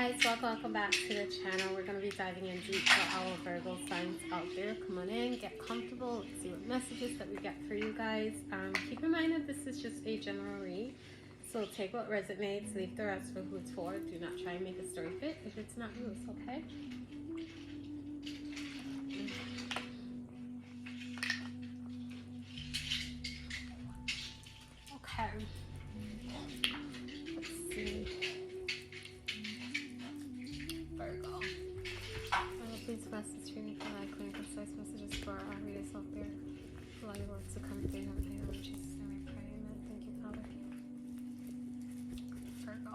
guys, welcome back to the channel. We're going to be diving in deep for our Virgo signs out there. Come on in, get comfortable, let's see what messages that we get for you guys. Keep in mind that this is just a general read, so take what resonates, leave the rest for who it's for. Do not try and make a story fit if it's not yours, okay? Okay. Let's see. Virgo. Please message for me for my clear and concise messages for our readers out there. Allow your words to come through and pay on Jesus. And we pray, amen. Thank you, Father. Virgo.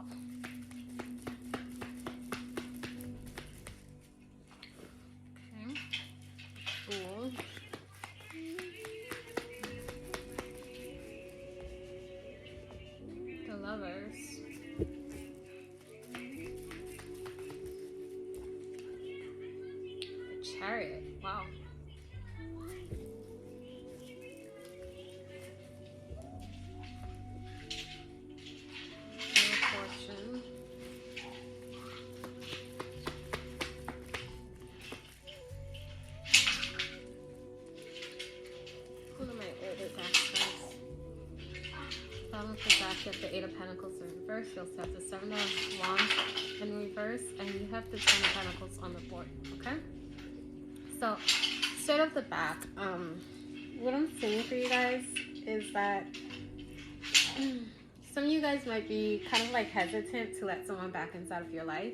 Okay. Fool. The Lovers. Chariot. Wow. Fortune. One of my older decks, guys. Bottom of the deck, you have the Eight of Pentacles in reverse. You also have the Seven of Wands in reverse, and you have the Ten of Pentacles on the board. Okay. So, straight off the bat, what I'm seeing for you guys is that some of you guys might be kind of like hesitant to let someone back inside of your life.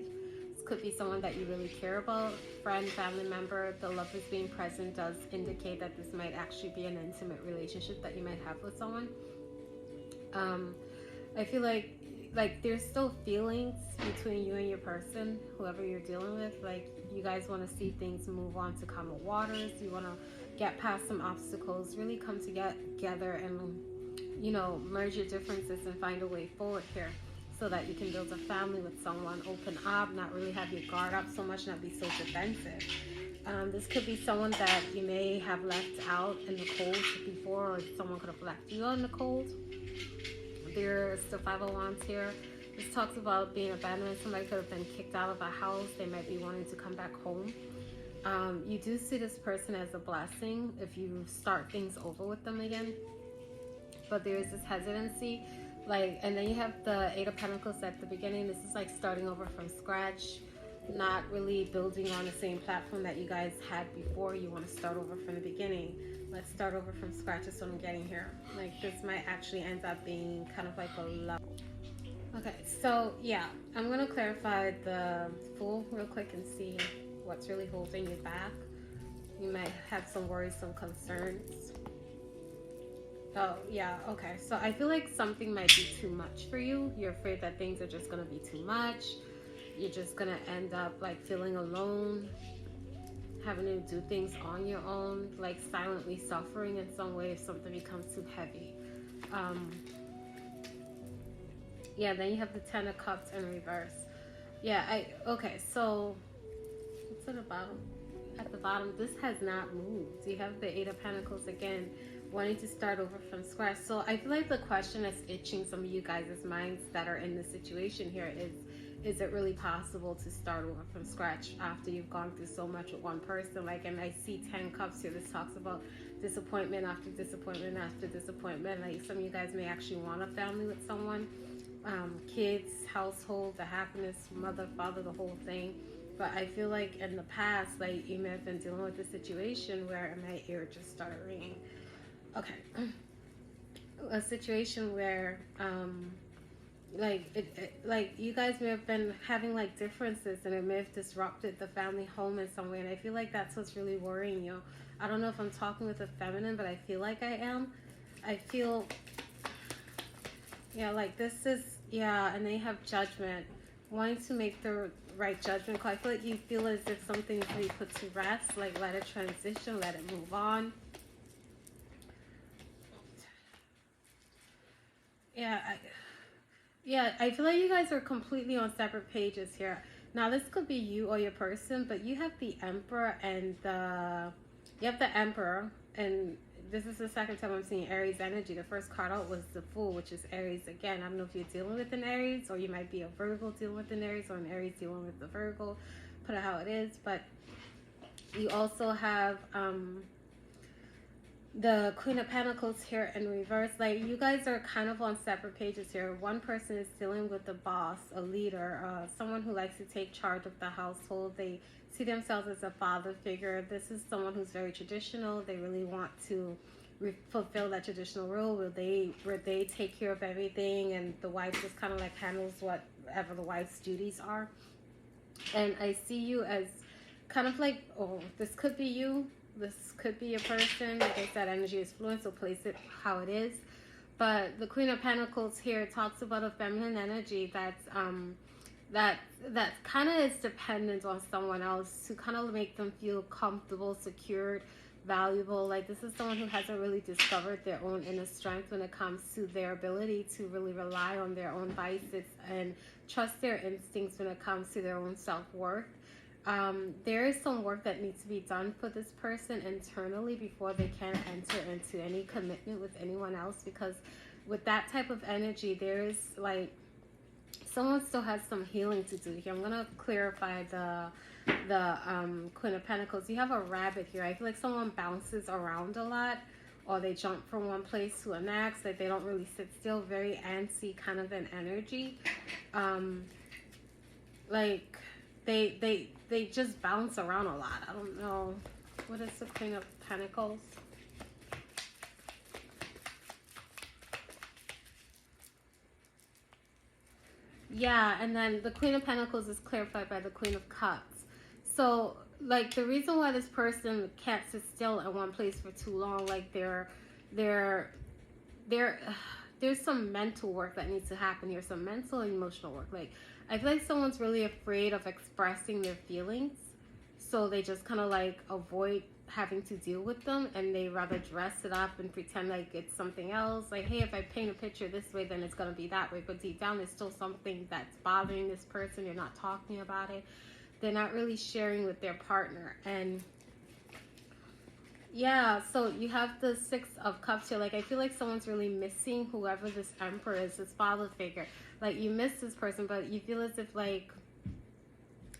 This could be someone that you really care about, friend, family member. The lovers being present does indicate that this might actually be an intimate relationship that you might have with someone. I feel like there's still feelings between you and your person, whoever you're dealing with. Like, you guys want to see things move on to calmer waters. You want to get past some obstacles, really come together and, you know, merge your differences and find a way forward here so that you can build a family with someone. Open up, not really have your guard up so much, not be so defensive. This could be someone that you may have left out in the cold before, or someone could have left you out in the cold. There's the Five of Wands here. This talks about being abandoned. Somebody could have been kicked out of a house. They might be wanting to come back home. You do see this person as a blessing if you start things over with them again. But there is this hesitancy. And then you have the Eight of Pentacles at the beginning. This is like starting over from scratch. Not really building on the same platform that you guys had before. You want to start over from the beginning. Let's start over from scratch is what I'm getting here. Like, this might actually end up being kind of like a love. Okay, so yeah, I'm going to clarify the Fool real quick and see what's really holding you back. You might have some worries, some concerns. Oh, yeah, okay. So I feel like something might be too much for you. You're afraid that things are just going to be too much. You're just going to end up like feeling alone, having to do things on your own, like silently suffering in some way if something becomes too heavy. Yeah, then you have the Ten of Cups in reverse. Yeah, okay, so it's at the bottom. At the bottom, this has not moved. You have the Eight of Pentacles again, wanting to start over from scratch. So I feel like the question that's itching some of you guys' minds that are in this situation here is it really possible to start over from scratch after you've gone through so much with one person? Like, and I see 10 cups here. This talks about disappointment after disappointment after disappointment. Like, some of you guys may actually want a family with someone. Kids, household, the happiness, mother, father, the whole thing. But I feel like in the past, like, you may have been dealing with a situation where my ear just started ringing. Okay. A situation where, like you guys may have been having like differences, and it may have disrupted the family home in some way, and I feel like that's what's really worrying you. I don't know if I'm talking with a feminine, but I feel like I am. I feel, yeah, like this is, yeah, and they have Judgment, wanting to make the right judgment call. I feel like you feel as if something's to be put to rest, like let it transition, let it move on. Yeah, I feel like you guys are completely on separate pages here. Now, this could be you or your person, but you have the Emperor and you have the Emperor, and this is the second time I'm seeing Aries energy. The first card out was the Fool, which is Aries again. I don't know if you're dealing with an Aries, or you might be a Virgo dealing with an Aries, or an Aries dealing with the Virgo. Put it how it is. But you also have the Queen of Pentacles here in reverse. Like, you guys are kind of on separate pages here. One person is dealing with the boss, a leader, someone who likes to take charge of the household. They see themselves as a father figure. This is someone who's very traditional. They really want to fulfill that traditional role where they take care of everything, and the wife just kind of like handles whatever the wife's duties are. And I see you as kind of like, oh, this could be you. This could be a person. Like I said, energy is fluent, so place it how it is. But the Queen of Pentacles here talks about a feminine energy that's that kind of is dependent on someone else to kind of make them feel comfortable, secured, valuable. Like, this is someone who hasn't really discovered their own inner strength when it comes to their ability to really rely on their own vices and trust their instincts when it comes to their own self-worth. There is some work that needs to be done for this person internally before they can enter into any commitment with anyone else, because with that type of energy, there is like someone still has some healing to do here. I'm gonna clarify the Queen of Pentacles. You have a rabbit here. I feel like someone bounces around a lot, or they jump from one place to the next. Like, they don't really sit still. Very antsy kind of an energy. Like they just bounce around a lot. I don't know. What is the Queen of Pentacles? Yeah, and then the Queen of Pentacles is clarified by the Queen of Cups. So, like, the reason why this person can't sit still in one place for too long, like, there's some mental work that needs to happen here, some mental and emotional work. Like, I feel like someone's really afraid of expressing their feelings, so they just kind of like avoid having to deal with them, and they rather dress it up and pretend like it's something else. Like, hey, if I paint a picture this way, then it's going to be that way. But deep down, there's still something that's bothering this person. You're not talking about it. They're not really sharing with their partner. And yeah, so you have the Six of Cups here. Like, I feel like someone's really missing whoever this Emperor is, this father figure. Like, you miss this person, but you feel as if, like,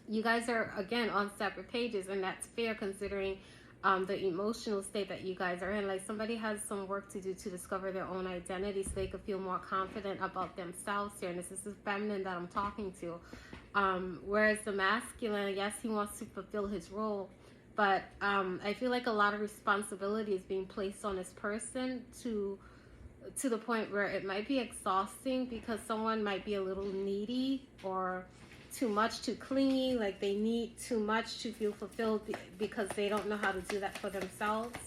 you guys are, again, on separate pages, and that's fair considering the emotional state that you guys are in. Like, somebody has some work to do to discover their own identity so they could feel more confident about themselves here. And this is the feminine that I'm talking to. Whereas the masculine, yes, he wants to fulfill his role, but I feel like a lot of responsibility is being placed on this person to the point where it might be exhausting, because someone might be a little needy or too much, too clingy. Like, they need too much to feel fulfilled because they don't know how to do that for themselves.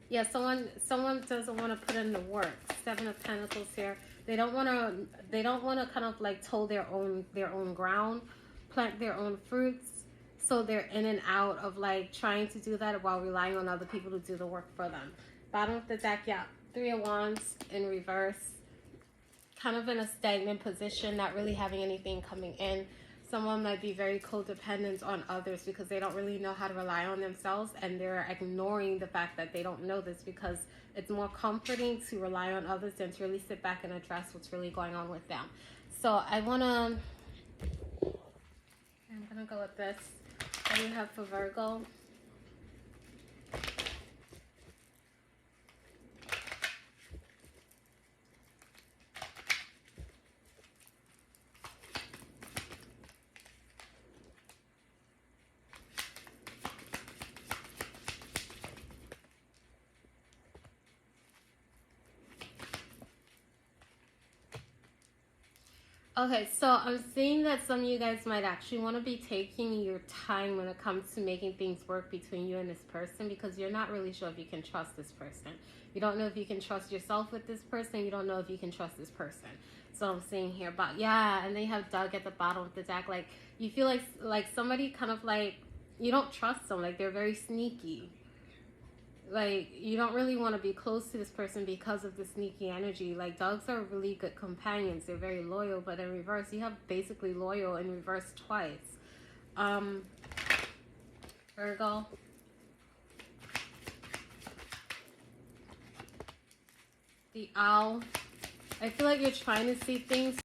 Yeah, someone doesn't want to put in the work. Seven of Pentacles here. They don't want to kind of like till their own ground, plant their own fruits. So they're in and out of like trying to do that while relying on other people to do the work for them. Bottom of the deck, yeah, Three of Wands in reverse. Kind of in a stagnant position, not really having anything coming in. Someone might be very codependent on others because they don't really know how to rely on themselves, and they're ignoring the fact that they don't know this, because it's more comforting to rely on others than to really sit back and address what's really going on with them. So I'm gonna go with this. What do you have for Virgo? Okay, so I'm seeing that some of you guys might actually want to be taking your time when it comes to making things work between you and this person, because you're not really sure if you can trust this person. You don't know if you can trust yourself with this person. You don't know if you can trust this person. So I'm seeing here, but yeah, and they have Doug at the bottom of the deck. Like, you feel like somebody kind of like, you don't trust them. Like, they're very sneaky. Like, you don't really want to be close to this person because of the sneaky energy. Like, dogs are really good companions. They're very loyal, but in reverse, you have basically loyal in reverse twice. Virgo. The owl. I feel like you're trying to see things